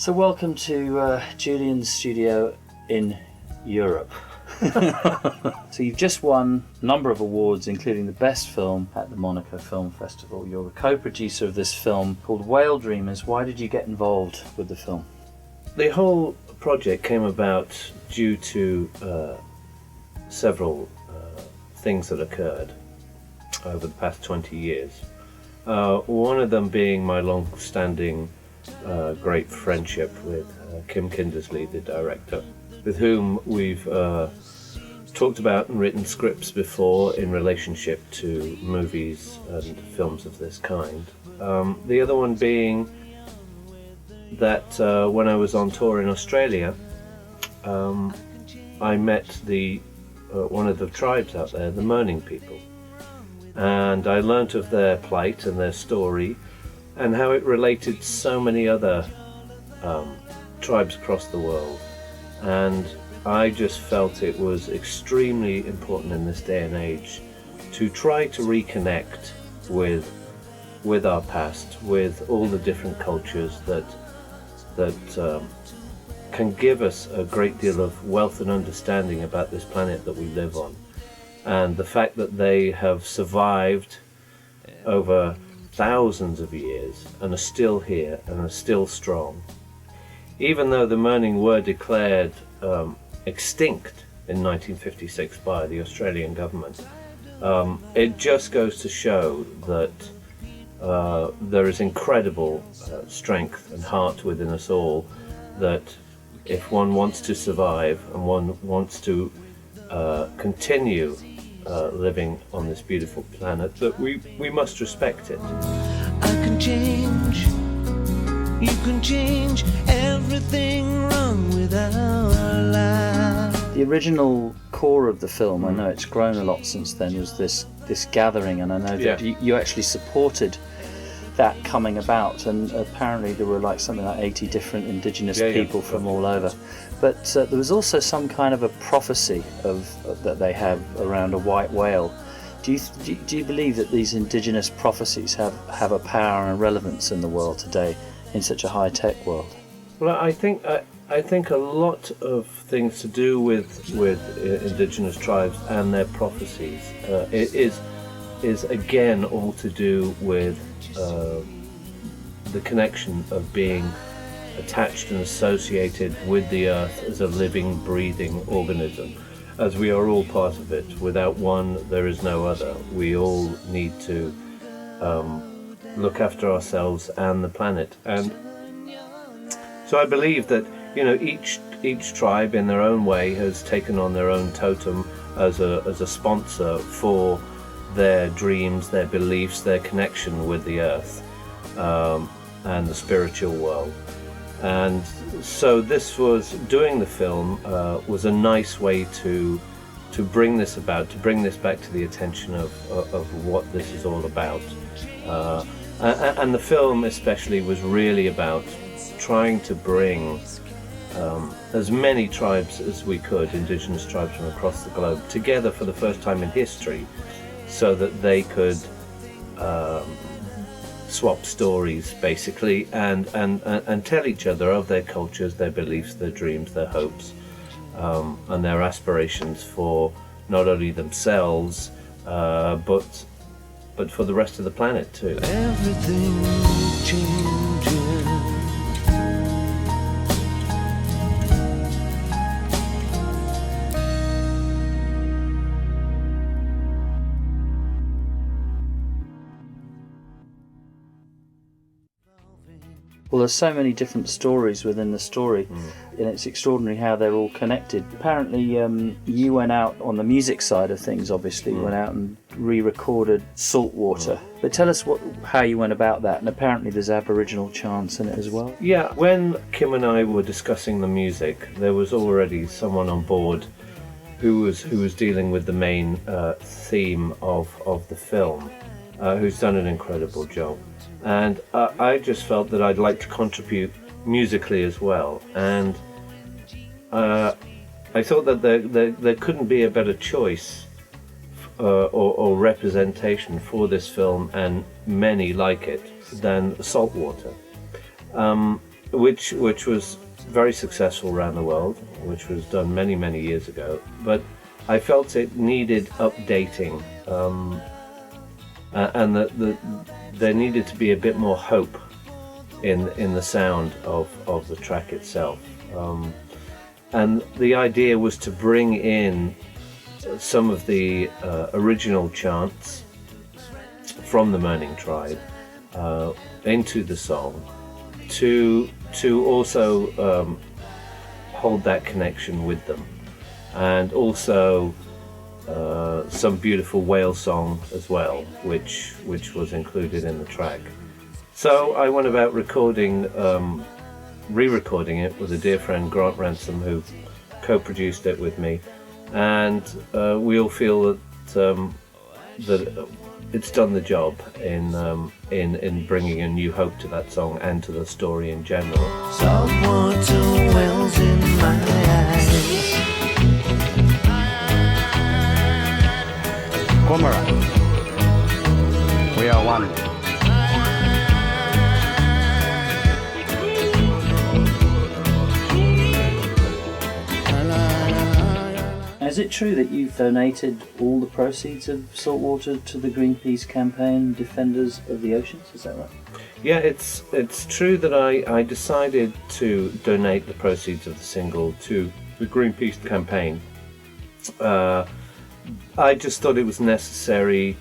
So welcome to Julian's studio in Europe. So you've just won a number of awards, including the best film at the Monaco Film Festival. You're a co-producer of this film called Whale Dreamers. Why did you get involved with the film? The whole project came about due to several things that occurred over the past 20 years. One of them being my long-standing great friendship with Kim Kindersley, the director, with whom we've talked about and written scripts before in relationship to movies and films of this kind. The other one being that when I was on tour in Australia, I met one of the tribes out there, the Mirning people, and I learnt of their plight and their story and how it related to so many other tribes across the world. And I just felt it was extremely important in this day and age to try to reconnect with our past, with all the different cultures that can give us a great deal of wealth and understanding about this planet that we live on. And the fact that they have survived over thousands of years and are still here and are still strong. Even though the Mirning were declared extinct in 1956 by the Australian government, it just goes to show that there is incredible strength and heart within us all, that if one wants to survive and one wants to continue living on this beautiful planet, that we must respect it. I can change, you can change everything wrong with our life. The original core of the film, I know it's grown a lot since then, was this gathering, and I know that you actually supported that coming about, and apparently there were something like 80 different Indigenous people from all over. But there was also some kind of a prophecy that they have around a white whale. Do you believe that these Indigenous prophecies have a power and relevance in the world today, in such a high-tech world? Well, I think a lot of things to do with Indigenous tribes and their prophecies is again all to do with the connection of being attached and associated with the earth as a living, breathing organism, as we are all part of it. Without one, there is no other. We all need to look after ourselves and the planet. And so I believe that, each tribe in their own way has taken on their own totem as a sponsor for their dreams, their beliefs, their connection with the earth and the spiritual world. And so doing the film was a nice way to bring this about, to bring this back to the attention of what this is all about. And the film especially was really about trying to bring as many tribes as we could, Indigenous tribes from across the globe, together for the first time in history, so that they could swap stories, basically, and tell each other of their cultures, their beliefs, their dreams, their hopes, and their aspirations for not only themselves, but for the rest of the planet too. Everything changes. Well, there's so many different stories within the story, and it's extraordinary how they're all connected. Apparently, you went out on the music side of things, obviously, went out and re-recorded Saltwater. But tell us how you went about that, and apparently there's Aboriginal chants in it as well. Yeah, when Kim and I were discussing the music, there was already someone on board who was dealing with the main theme of the film, who's done an incredible job. And I just felt that I'd like to contribute musically as well, and I thought that there couldn't be a better choice or representation for this film and many like it than Saltwater. which was very successful around the world, which was done many years ago. But I felt it needed updating, and that there needed to be a bit more hope in the sound of the track itself. And the idea was to bring in some of the original chants from the Mirning tribe into the song, to also hold that connection with them, and also some beautiful whale song as well, which was included in the track. So I went about re-recording it with a dear friend, Grant Ransom, who co-produced it with me, and we all feel that it's done the job in bringing a new hope to that song and to the story in general. Saltwater wells in my eyes. Comrade, we are one. Is it true that you've donated all the proceeds of Saltwater to the Greenpeace campaign Defenders of the Oceans? Is that right? Yeah, it's true that I decided to donate the proceeds of the single to the Greenpeace campaign. I just thought it was necessary,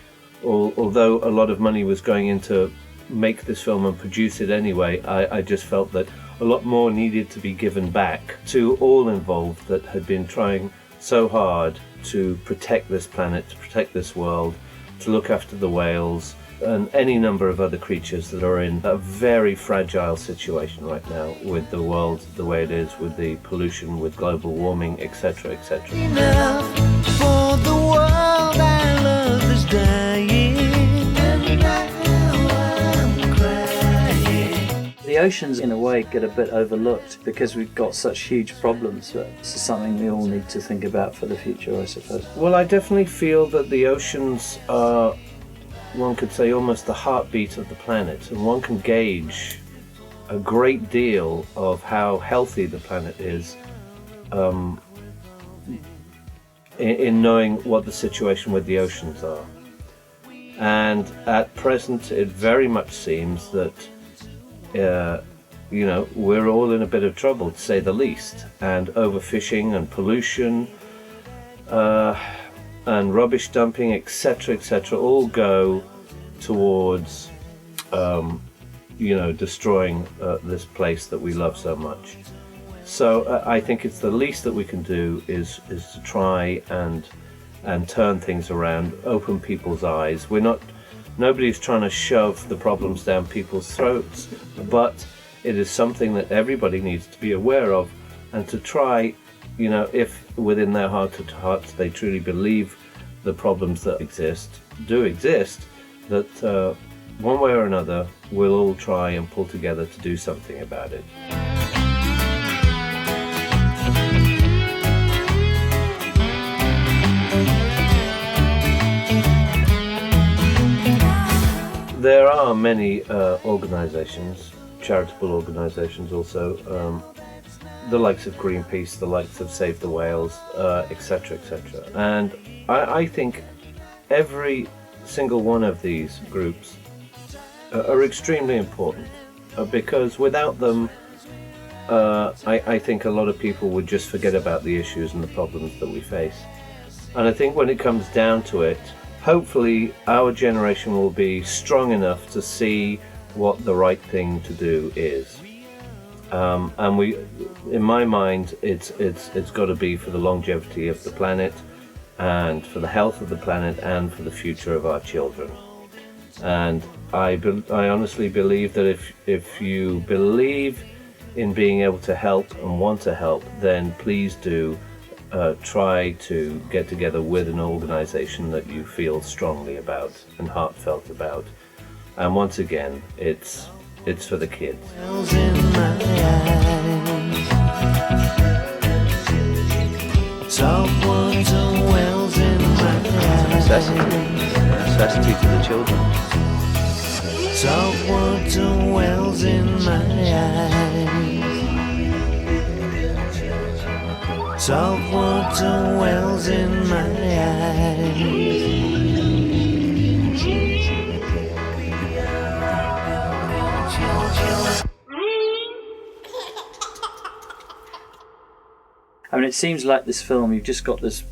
although a lot of money was going in to make this film and produce it anyway. I just felt that a lot more needed to be given back to all involved that had been trying so hard to protect this planet, to protect this world, to look after the whales and any number of other creatures that are in a very fragile situation right now with the world the way it is, with the pollution, with global warming, etc., etc. Enough for the world I love is dying, and now I'm crying. The oceans, in a way, get a bit overlooked because we've got such huge problems, but it's something we all need to think about for the future, I suppose. Well, I definitely feel that the oceans are, one could say, almost the heartbeat of the planet, and one can gauge a great deal of how healthy the planet is in knowing what the situation with the oceans are. And at present it very much seems that we're all in a bit of trouble, to say the least, and overfishing and pollution and rubbish dumping, etc., all go towards destroying this place that we love so much. So I think it's the least that we can do is to try and turn things around, open people's eyes. Nobody's trying to shove the problems down people's throats, but it is something that everybody needs to be aware of, and to try, if within their heart of hearts they truly believe the problems that do exist, that one way or another we'll all try and pull together to do something about it. There are many organisations, charitable organisations also, the likes of Greenpeace, the likes of Save the Whales, etc., and I think every single one of these groups are extremely important, because without them I think a lot of people would just forget about the issues and the problems that we face. And I think when it comes down to it, hopefully our generation will be strong enough to see what the right thing to do is. And in my mind, it's got to be for the longevity of the planet, and for the health of the planet, and for the future of our children. And I honestly believe that if you believe in being able to help and want to help, then please do try to get together with an organisation that you feel strongly about and heartfelt about. And once again, it's for the kids. Wells in my eyes. Saltwater wells in my eyes. Necessity to the children. Saltwater wells in my eyes. salt water wells in my eyes. I mean, it seems like this film, you've just got this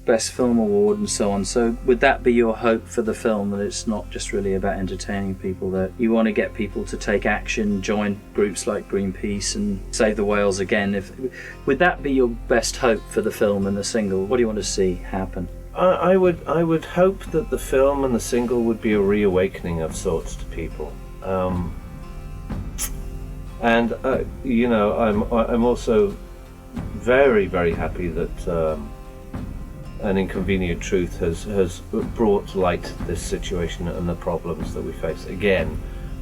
Best Film Award and so on, so would that be your hope for the film, that it's not just really about entertaining people, that you want to get people to take action, join groups like Greenpeace and save the whales again? Would that be your best hope for the film and the single? What do you want to see happen? I would hope that the film and the single would be a reawakening of sorts to people. You know, I'm also very, very happy that An Inconvenient Truth has brought light to this situation and the problems that we face again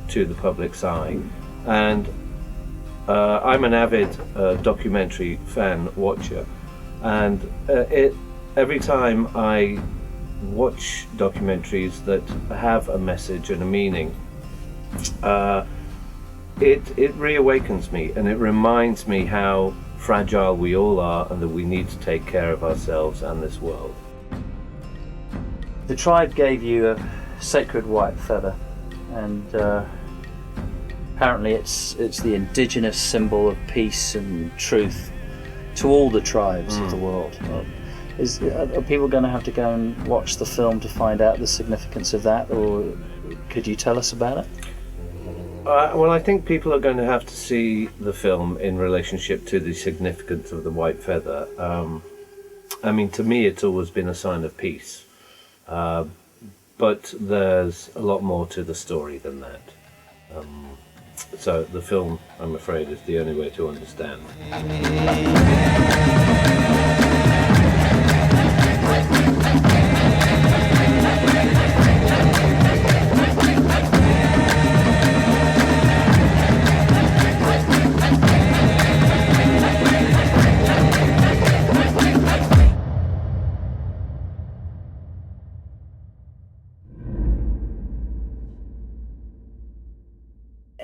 to the public's eye. And I'm an avid documentary fan watcher, and every time I watch documentaries that have a message and a meaning, it reawakens me, and it reminds me how fragile we all are and that we need to take care of ourselves and this world. The tribe gave you a sacred white feather, and apparently it's the indigenous symbol of peace and truth to all the tribes of the world. Are people going to have to go and watch the film to find out the significance of that, or could you tell us about it? Well, I think people are going to have to see the film in relationship to the significance of the white feather. I mean, to me, it's always been a sign of peace. But there's a lot more to the story than that. So the film, I'm afraid, is the only way to understand.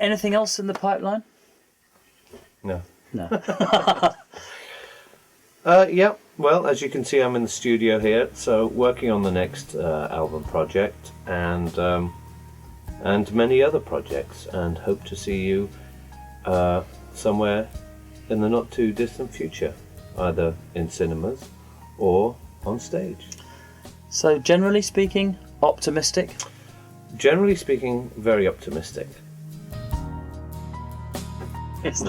Anything else in the pipeline? No. No. Yeah, well, as you can see, I'm in the studio here, so working on the next album project and many other projects, and hope to see you somewhere in the not too distant future, either in cinemas or on stage. So generally speaking, optimistic? Generally speaking, very optimistic. It's